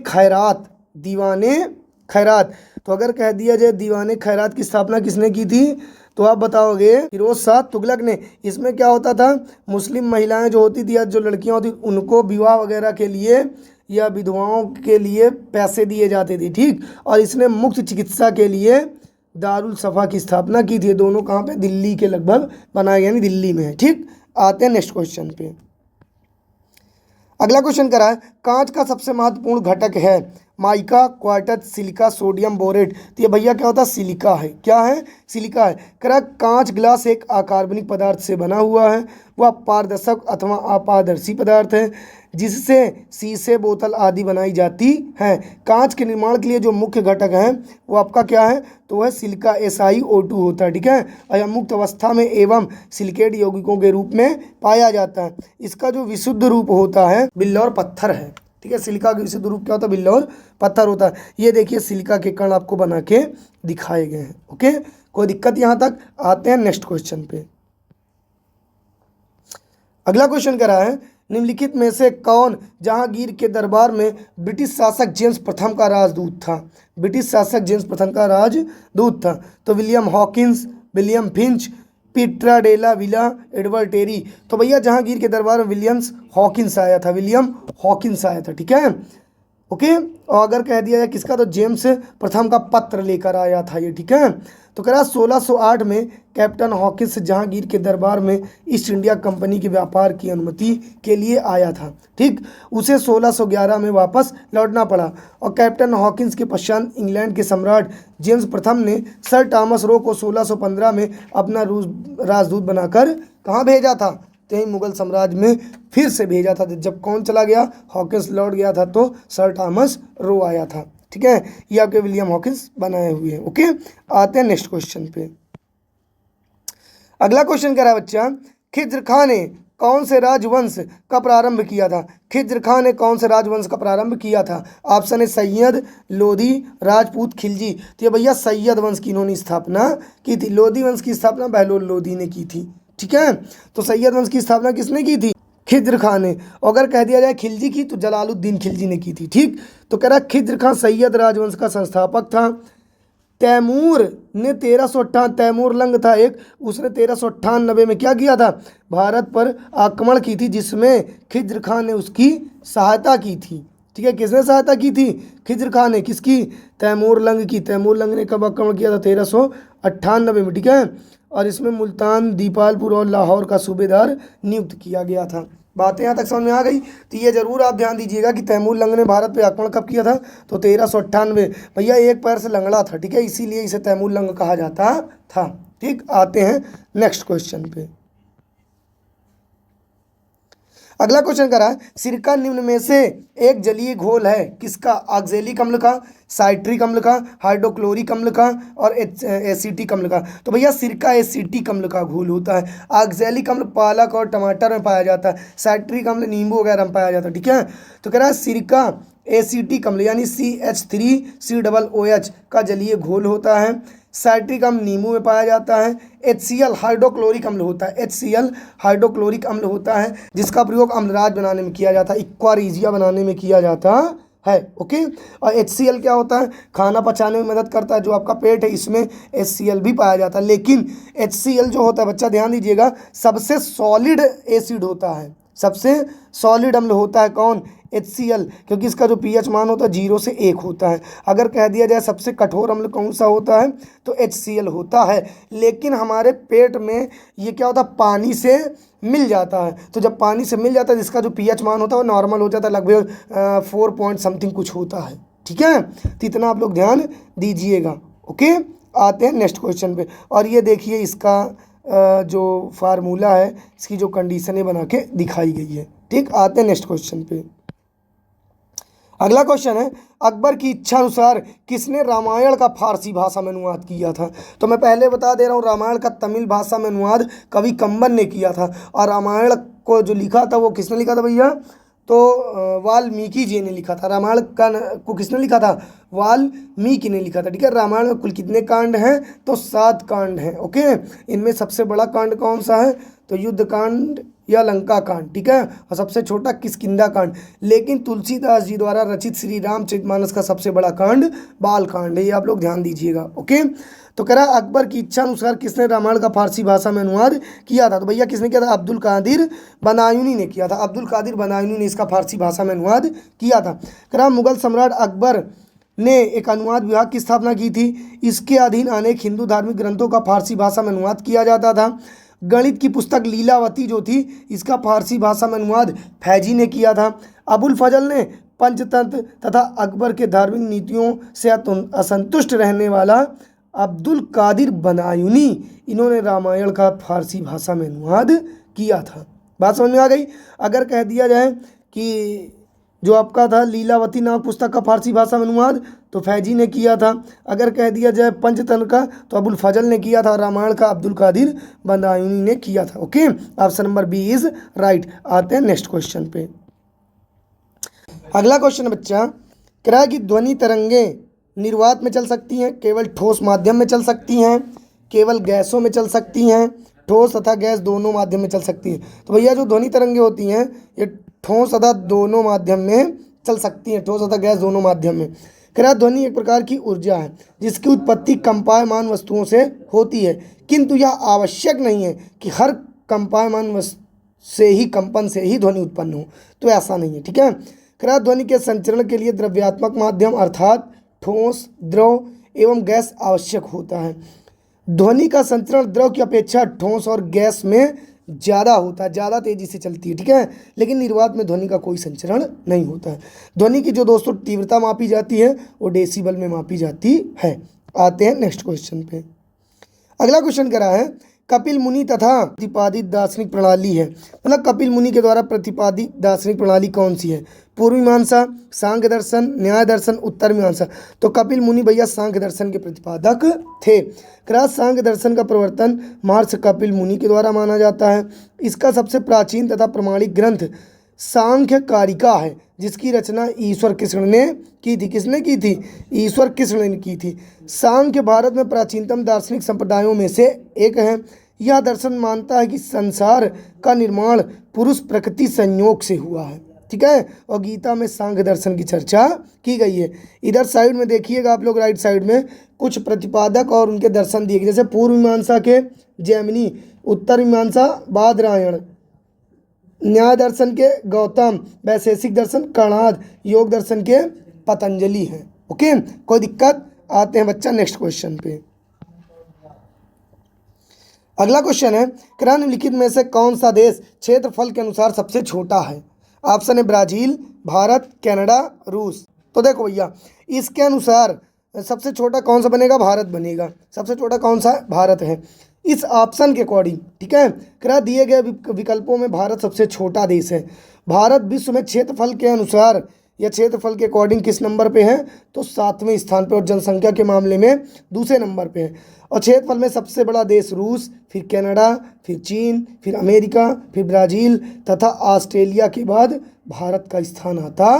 खैरात। तो अगर कह दिया जाए दीवाने खैरात की स्थापना किसने की थी, तो आप बताओगे फिरोज शाह तुगलक ने। इसमें क्या होता था? मुस्लिम महिलाएं जो होती थी या जो लड़कियां होती उनको विवाह वगैरह के लिए या विधवाओं के लिए पैसे दिए जाते थे। ठीक, और इसने मुफ्त चिकित्सा के लिए दारुल सफा की स्थापना की थी। दोनों कहाँ पे? दिल्ली के लगभग बनाए, यानी दिल्ली में है। ठीक, आते हैं नेक्स्ट क्वेश्चन पे। अगला क्वेश्चन करा है, कांच का सबसे महत्वपूर्ण घटक है mica, quartz, silica, sodium borate. तो ये भैया क्या होता है? सिलिका है। क्या है? सिलिका है। करा कांच ग्लास एक अकार्बनिक पदार्थ से बना हुआ है। वह पारदर्शक अथवा अपारदर्शी पदार्थ है जिससे शीशे, बोतल आदि बनाई जाती हैं। कांच के निर्माण के लिए जो मुख्य घटक है वो आपका क्या है? तो वह सिलिका SiO2 होता है। ठीक है, और यह मुक्त अवस्था में एवं सिलिकेट यौगिकों के रूप में पाया जाता है। इसका जो विशुद्ध रूप होता है बिल्लौर पत्थर है। ठीक है, सिलिका का विशुद्ध रूप क्या होता है? बिल्लौर पत्थर होता है। ये देखिए सिलिका के कण आपको बना के दिखाए गए हैं। ओके, कोई दिक्कत यहाँ तक? आते हैं नेक्स्ट क्वेश्चन पे। अगला क्वेश्चन कह रहा है, निम्नलिखित में से कौन जहांगीर के दरबार में ब्रिटिश शासक जेम्स प्रथम का राजदूत था? ब्रिटिश शासक जेम्स प्रथम का राजदूत था। तो विलियम हॉकिंस, विलियम फिंच, पीट्रा डेला विला, एडवर्ड टेरी। तो भैया जहांगीर के दरबार में विलियम हॉकिंस आया था। ठीक है, ओके, और अगर कह दिया जाए किसका, तो जेम्स प्रथम का पत्र लेकर आया था ये। ठीक है, तो कह रहा 1608 में कैप्टन हॉकिंस जहांगीर के दरबार में ईस्ट इंडिया कंपनी के व्यापार की अनुमति के लिए आया था। ठीक, उसे 1611 में वापस लौटना पड़ा और कैप्टन हॉकिंस के पश्चात इंग्लैंड के सम्राट जेम्स प्रथम ने सर टॉमस रो को 1615 में अपना राजदूत बनाकर कहाँ भेजा था? तो यही मुगल साम्राज्य में फिर से भेजा था। जब कौन चला गया? हॉकिंस लौट गया था, तो सर टॉमस रो आया था। ठीक है, ये आपके विलियम हॉकिंस बनाए हुए हैं। ओके, आते हैं नेक्स्ट क्वेश्चन पे। अगला क्वेश्चन कह रहा है बच्चा, खिज्र खां ने कौन से राजवंश का प्रारंभ किया था? खिज्र खां ने कौन से राजवंश का प्रारंभ किया था? ऑप्शन है सैयद, लोधी, राजपूत, खिलजी। तो ये भैया सैयद वंश की इन्होंने स्थापना की थी। लोधी वंश की स्थापना बहलोल लोधी ने की थी। ठीक है, तो सैयद वंश की स्थापना किसने की थी? खिज्र खां ने। अगर कह दिया जाए खिलजी की तो जलालुद्दीन खिलजी ने की थी। ठीक, तो कह रहा खिज्र खां सैयद राजवंश का संस्थापक था। तैमूर ने 1358, तैमूर लंग था एक, उसने 1398 में क्या किया था? भारत पर आक्रमण की थी, जिसमें खिज्र खां ने उसकी सहायता की थी। ठीक है, किसने सहायता की थी? खिज्र खां ने। किसकी? तैमूर लंग की। तैमूर लंग ने कब आक्रमण किया था? 1398 में। ठीक है, और इसमें मुल्तान, दीपालपुर और लाहौर का सूबेदार नियुक्त किया गया था। बातें यहाँ तक समझ में आ गई? तो ये जरूर आप ध्यान दीजिएगा कि तैमूर लंग ने भारत पे आक्रमण कब किया था? तो 1398। भैया एक पैर से लंगड़ा था। ठीक है, इसीलिए इसे तैमूर लंग कहा जाता था। ठीक, आते हैं नेक्स्ट क्वेश्चन पे। अगला क्वेश्चन करा है, सिरका निम्न में से एक जलीय घोल है किसका? ऑक्जेलिक अम्ल का, साइट्रिक अम्ल का, हाइड्रोक्लोरिक अम्ल का और एसिटिक अम्ल का। तो भैया सिरका एसिटिक अम्ल का घोल होता है। ऑक्जेलिक अम्ल पालक और टमाटर में पाया जाता है। साइट्रिक अम्ल नींबू वगैरह में पाया जाता है। ठीक है, तो कह रहा है सिरका एसिटिक अम्ल यानी CH3COOH का जलीय घोल होता है। साइट्रिक अम्ल नींबू में पाया जाता है। HCl हाइड्रोक्लोरिक अम्ल होता है। HCl हाइड्रोक्लोरिक अम्ल होता है, जिसका प्रयोग अम्लराज बनाने में किया जाता है, इक्वारिजिया बनाने में किया जाता है। ओके, और HCl क्या होता है? खाना पचाने में मदद करता है। जो आपका पेट है इसमें HCl भी पाया जाता है। लेकिन HCl जो होता है बच्चा ध्यान दीजिएगा, सबसे सॉलिड एसिड होता है, सबसे सॉलिड अम्ल होता है। कौन? HCl, क्योंकि इसका जो pH मान होता है 0 से 1 होता है। अगर कह दिया जाए सबसे कठोर अम्ल कौन सा होता है, तो HCl होता है। लेकिन हमारे पेट में ये क्या होता है? पानी से मिल जाता है। तो जब पानी से मिल जाता है, जिसका जो pH मान होता है वो नॉर्मल हो जाता है, लगभग 4 पॉइंट समथिंग कुछ होता है। ठीक है, तो इतना आप लोग ध्यान दीजिएगा। ओके, आते हैं नेक्स्ट क्वेश्चन पे। और ये देखिए इसका जो फार्मूला है, इसकी जो कंडीशनें बना के दिखाई गई है। ठीक, आते हैं नेक्स्ट क्वेश्चन पे। अगला क्वेश्चन है, अकबर की इच्छा अनुसार किसने रामायण का फारसी भाषा में अनुवाद किया था? तो मैं पहले बता दे रहा हूँ, रामायण का तमिल भाषा में अनुवाद कवि कंबन ने किया था। और रामायण को जो लिखा था वो किसने लिखा था भैया? तो वाल्मीकि जी ने लिखा था। रामायण को किसने लिखा था? वाल्मीकि ने लिखा था। ठीक है, रामायण में कुल कितने कांड हैं? तो 7 कांड हैं। ओके, इनमें सबसे बड़ा कांड कौन सा है? तो युद्ध कांड या लंका कांड। ठीक है, और सबसे छोटा किष्किंधा कांड। लेकिन तुलसीदास जी द्वारा रचित श्री रामचरितमानस का सबसे बड़ा कांड बाल कांड है। ये आप लोग ध्यान दीजिएगा। ओके, तो कह रहा अकबर की इच्छा अनुसार किसने रामायण का फारसी भाषा में अनुवाद किया था? तो भैया किसने किया था? अब्दुल कादिर बनायुनी ने किया था। अब्दुल कादिर बनायुनी ने इसका फारसी भाषा में अनुवाद किया था। कह रहा मुगल सम्राट अकबर ने एक अनुवाद विभाग की स्थापना की थी। इसके अधीन अनेक हिंदू धार्मिक ग्रंथों का फारसी भाषा में अनुवाद किया जाता था। गणित की पुस्तक लीलावती जो थी, इसका फारसी भाषा में अनुवाद फैजी ने किया था। अबुल फजल ने पंचतंत्र तथा अकबर के धार्मिक नीतियों से असंतुष्ट रहने वाला अब्दुल कादिर बनायुनी, इन्होंने रामायण का फारसी भाषा में अनुवाद किया था। बात समझ में आ गई? अगर कह दिया जाए कि जो आपका था लीलावती नामक पुस्तक का फारसी भाषा में अनुवाद, तो फैजी ने किया था। अगर कह दिया जाए पंचतंत्र का, तो अबुल फजल ने किया था। रामायण का अब्दुल कादिर बनायुनी ने किया था। Okay, option number B is right. आते हैं नेक्स्ट क्वेश्चन पे। अगला क्वेश्चन बच्चा कह रहा है कि ध्वनि तरंगे निर्वात में चल सकती हैं, केवल ठोस माध्यम में चल सकती हैं, केवल गैसों में चल सकती हैं, ठोस तथा गैस दोनों माध्यम में चल सकती हैं। तो भैया जो ध्वनि तरंगे होती हैं ये ठोस तथा दोनों माध्यम में चल सकती हैं, ठोस तथा गैस दोनों माध्यम में। कह रहा ध्वनि एक प्रकार की ऊर्जा है जिसकी उत्पत्ति कंपायमान वस्तुओं से होती है, किंतु यह आवश्यक नहीं है कि हर कंपायमान वस्तु से ही कंपन से ही ध्वनि उत्पन्न हो। तो ऐसा नहीं है। ठीक है, कह रहा ध्वनि के संचरण के लिए द्रव्यात्मक माध्यम अर्थात ठोस, द्रव एवं गैस आवश्यक होता है। ध्वनि का संचरण द्रव की अपेक्षा ठोस और गैस में ज़्यादा होता है, ज़्यादा तेज़ी से चलती है। ठीक है, लेकिन निर्वात में ध्वनि का कोई संचरण नहीं होता है। ध्वनि की जो दोस्तों तीव्रता मापी जाती है वो डेसिबल में मापी जाती है। आते हैं नेक्स्ट क्वेश्चन पे। अगला क्वेश्चन करा है कपिल मुनि तथा प्रतिपादित दार्शनिक प्रणाली है। मतलब कपिल मुनि के द्वारा प्रतिपादित दार्शनिक प्रणाली कौन सी है? पूर्व मीमांसा, सांख्य दर्शन, न्याय दर्शन, उत्तर मीमांसा। तो कपिल मुनि भैया सांख्य दर्शन के प्रतिपादक थे। सांख्य दर्शन का प्रवर्तन महर्षि कपिल मुनि के द्वारा माना जाता है। इसका सबसे प्राचीन तथा प्रमाणिक ग्रंथ सांख्य कारिका है, जिसकी रचना ईश्वर कृष्ण ने की थी। किसने की थी? ईश्वर कृष्ण ने की थी। सांख्य भारत में प्राचीनतम दार्शनिक संप्रदायों में से एक है। यह दर्शन मानता है कि संसार का निर्माण पुरुष प्रकृति संयोग से हुआ है, ठीक है। और गीता में सांख्य दर्शन की चर्चा की गई है। इधर साइड में देखिएगा आप लोग, राइट साइड में कुछ प्रतिपादक और उनके दर्शन दिए गए, जैसे पूर्व मीमांसा के जैमिनी, उत्तर मीमांसा बादरायण, न्याय दर्शन के गौतम, वैशेषिक दर्शन कणाद, योग दर्शन के पतंजलि हैं। ओके, कोई दिक्कत? आते हैं बच्चा नेक्स्ट क्वेश्चन पे। अगला क्वेश्चन है, निम्नलिखित में से कौन सा देश क्षेत्रफल के अनुसार सबसे छोटा है? ऑप्शन है ब्राजील, भारत, कनाडा, रूस। तो देखो भैया, इसके अनुसार सबसे छोटा कौन सा बनेगा? भारत बनेगा। सबसे छोटा कौन सा है? भारत है इस ऑप्शन के अकॉर्डिंग, ठीक है। दिए गए विकल्पों में भारत सबसे छोटा देश है। भारत विश्व में क्षेत्रफल के अनुसार या क्षेत्रफल के अकॉर्डिंग किस नंबर पे है? तो 7वें स्थान पे, और जनसंख्या के मामले में दूसरे नंबर पे है। और क्षेत्रफल में सबसे बड़ा देश रूस, फिर कनाडा, फिर चीन, फिर अमेरिका, फिर ब्राज़ील तथा ऑस्ट्रेलिया के बाद भारत का स्थान आता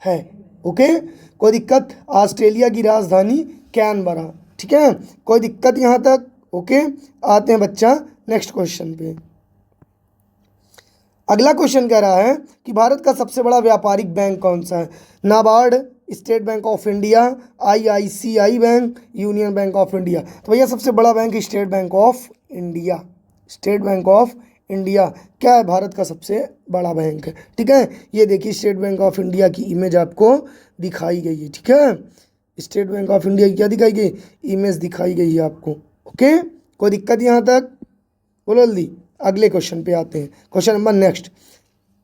है। ओके, कोई दिक्कत? ऑस्ट्रेलिया की राजधानी कैनबरा, ठीक है। कोई दिक्कत यहाँ तक? ओके, आते हैं बच्चा नेक्स्ट क्वेश्चन पे। अगला क्वेश्चन कह रहा है कि भारत का सबसे बड़ा व्यापारिक बैंक कौन सा है? NABARD, state bank of India, IICI bank, union bank of India. तो भैया सबसे बड़ा bank state bank of India. State bank of India क्या है? भारत का सबसे बड़ा बैंक है, ठीक है। ये देखिए स्टेट बैंक ऑफ इंडिया की इमेज आपको दिखाई गई है, ठीक है। स्टेट बैंक ऑफ इंडिया की क्या दिखाई गई? इमेज दिखाई गई है आपको। ओके, कोई दिक्कत यहाँ तक? बोलो जल्दी। अगले क्वेश्चन पे आते हैं, क्वेश्चन नंबर नेक्स्ट।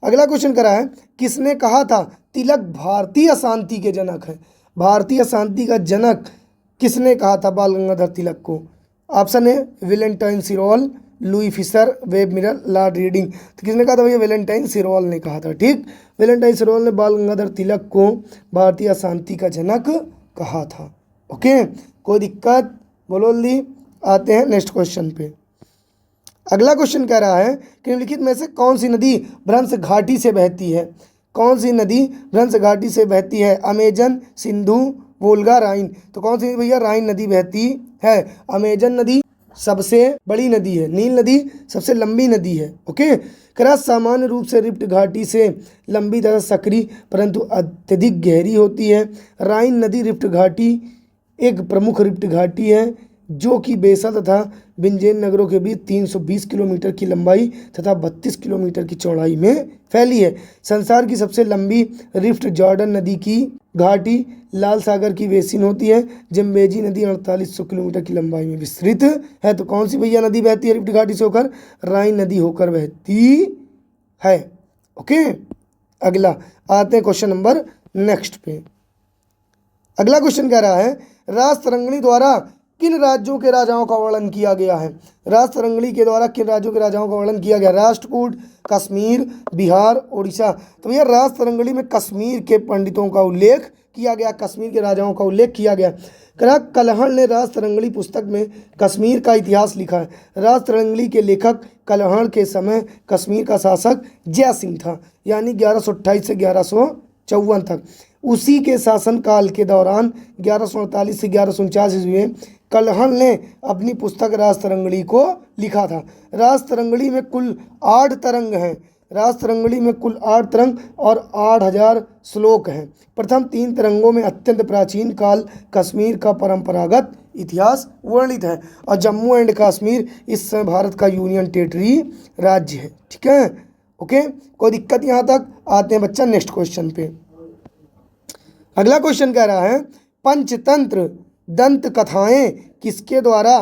अगला क्वेश्चन करा है, किसने कहा था तिलक भारतीय शांति के जनक है? भारतीय शांति का जनक किसने कहा था बाल गंगाधर तिलक को? ऑप्शन है Valentine Chirol, Louis Fischer, Webb Miller, Lord Reading. तो किसने कहा था भैया? वेलेंटाइन सिरोल ने कहा था, ठीक। वेलेंटाइन सिरोल ने बाल गंगाधर तिलक को भारतीय शांति का जनक कहा था। ओके, कोई दिक्कत? बोलो जल्दी। आते हैं नेक्स्ट क्वेश्चन पे। अगला क्वेश्चन कह रहा है कि निम्नलिखित में से कौन सी नदी भ्रंश घाटी से बहती है? कौन सी नदी भ्रंश घाटी से बहती है? अमेजन, सिंधु, वोल्गा, राइन। तो कौन सी भैया? राइन नदी बहती है। अमेजन नदी सबसे बड़ी नदी है, नील नदी सबसे लंबी नदी है। ओके, सामान्य रूप से रिफ्ट घाटी से लंबी तथा सकरी परंतु अत्यधिक गहरी होती है। राइन नदी रिफ्ट घाटी एक प्रमुख रिफ्ट घाटी है जो कि बेसा तथा बिंजेन नगरों के बीच 320 किलोमीटर की लंबाई तथा 32 किलोमीटर की चौड़ाई में फैली है। संसार की सबसे लंबी रिफ्ट जॉर्डन नदी की घाटी लाल सागर की बेसिन होती है। जम्बेजी नदी 4800 किलोमीटर की लंबाई में विस्तृत है। तो कौन सी भैया नदी बहती है रिफ्ट घाटी से होकर? राइन नदी होकर बहती है। ओके, अगला आते हैं क्वेश्चन नंबर नेक्स्ट पे। अगला क्वेश्चन कह रहा है, राजतरंगिणी द्वारा किन राज्यों के राजाओं का वर्णन किया गया है? राजतरंगिणी के द्वारा किन राज्यों के राजाओं का वर्णन किया गया? राष्ट्रकूट, कश्मीर, बिहार, उड़ीसा। तो भैया राजतरंगिणी में कश्मीर के पंडितों का उल्लेख किया गया, कश्मीर के राजाओं का उल्लेख किया गया। कलहण ने राजतरंगिणी पुस्तक में कश्मीर का इतिहास लिखा है। राजतरंगिणी के लेखक कलहण के समय कश्मीर का शासक जय सिंह था, यानी 1128 से 1154 तक। उसी के शासनकाल के दौरान 1148 से 1149 ईस्वी में कलहण ने अपनी पुस्तक राजतरंगिणी को लिखा था। राजतरंगिणी में कुल 8 तरंग हैं। राजतरंगिणी में कुल 8 तरंग और 8000 श्लोक हैं। प्रथम 3 तरंगों में अत्यंत प्राचीन काल कश्मीर का परंपरागत इतिहास वर्णित है और जम्मू एंड कश्मीर इस समय भारत का यूनियन टेरिटरी राज्य है, ठीक है। ओके, कोई दिक्कत यहाँ तक? आते हैं बच्चा नेक्स्ट क्वेश्चन पे। अगला क्वेश्चन कह रहा है, पंचतंत्र दंत कथाएं किसके द्वारा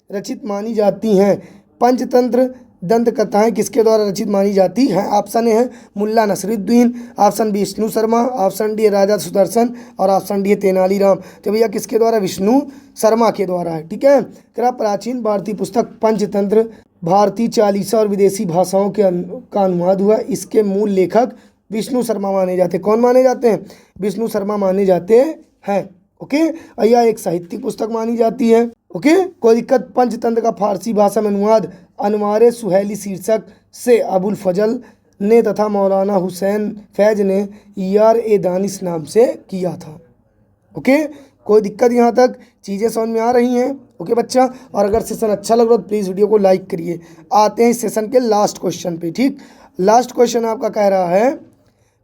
रचित मानी जाती हैं? पंचतंत्र दंत कथाएं किसके द्वारा रचित मानी जाती हैं? ऑप्शन है Mulla Nasruddin, option B Vishnu Sharma, option D Raja Sudarshan और ऑप्शन डी तेनालीराम। तो भैया किसके द्वारा? विष्णु शर्मा के द्वारा है, ठीक है। क्या प्राचीन भारतीय पुस्तक पंचतंत्र भारतीय चालीसा और विदेशी भाषाओं का अनुवाद हुआ। इसके मूल लेखक विष्णु शर्मा माने जाते हैं। कौन माने जाते हैं? विष्णु शर्मा माने जाते हैं। ओके, यह एक साहित्यिक पुस्तक मानी जाती है। ओके, कोई दिक्कत? पंचतंत्र का फारसी भाषा में अनुवाद अनवारे सुहेली शीर्षक से अबुल फजल ने तथा मौलाना हुसैन फैज ने यार ए दानिश नाम से किया था। ओके, कोई दिक्कत? यहाँ तक चीज़ें समझ में आ रही हैं? ओके बच्चा, और अगर सेशन अच्छा लग रहा हो तो प्लीज़ वीडियो को लाइक करिए। आते हैं इस सेशन के लास्ट क्वेश्चन पे। ठीक, लास्ट क्वेश्चन आपका कह रहा है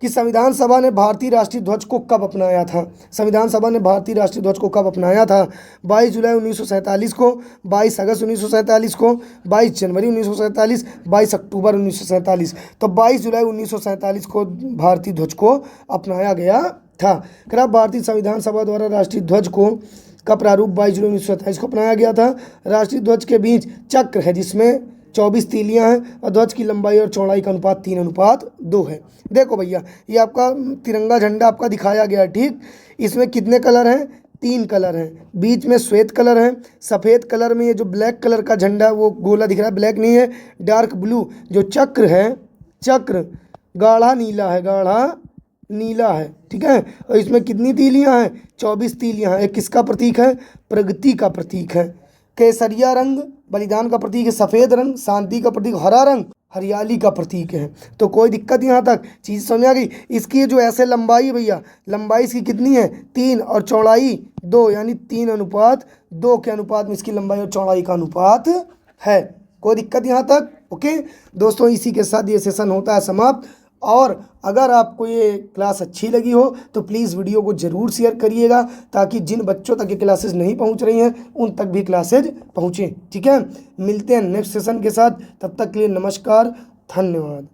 कि संविधान सभा ने भारतीय राष्ट्रीय ध्वज को कब अपनाया था? संविधान सभा ने भारतीय राष्ट्रीय ध्वज को कब अपनाया था? 22 जुलाई 1947 को, 22 अगस्त 1947 को, 22 जनवरी 1947, 22 अक्टूबर 1947। तो 22 जुलाई 1947 को भारतीय ध्वज को अपनाया गया था। खराब, भारतीय संविधान सभा द्वारा राष्ट्रीय ध्वज का प्रारूप 22 जुलाई 1947 को अपनाया गया था। राष्ट्रीय ध्वज के बीच चक्र है जिसमें 24 तीलियां हैं और ध्वज की लंबाई और चौड़ाई का अनुपात 3:2 है। देखो भैया, ये आपका तिरंगा झंडा आपका दिखाया गया है। ठीक, इसमें कितने कलर हैं? 3 कलर हैं। बीच में श्वेत कलर है, सफ़ेद कलर में ये जो ब्लैक कलर का झंडा वो गोला दिख रहा है, ब्लैक नहीं है, डार्क ब्लू। जो चक्र है, चक्र गाढ़ा नीला है, गाढ़ा नीला है। ठीक है, और इसमें कितनी तीलियां हैं? 24 तीलियां हैं। एक किसका प्रतीक है? प्रगति का प्रतीक है। केसरिया रंग बलिदान का प्रतीक है, सफ़ेद रंग शांति का प्रतीक, हरा रंग हरियाली का प्रतीक है। तो कोई दिक्कत? यहाँ तक चीज़ समझ आ गई? इसकी जो ऐसे लंबाई है भैया, लंबाई इसकी कितनी है? 3 और चौड़ाई 2, यानी 3:2 के अनुपात में इसकी लंबाई और चौड़ाई का अनुपात है। कोई दिक्कत यहाँ तक? ओके दोस्तों, इसी के साथ ये सेशन होता है समाप्त। और अगर आपको ये क्लास अच्छी लगी हो तो प्लीज़ वीडियो को ज़रूर शेयर करिएगा, ताकि जिन बच्चों तक ये क्लासेस नहीं पहुंच रही हैं उन तक भी क्लासेज पहुँचें। ठीक है, मिलते हैं नेक्स्ट सेशन के साथ, तब तक के लिए नमस्कार, धन्यवाद।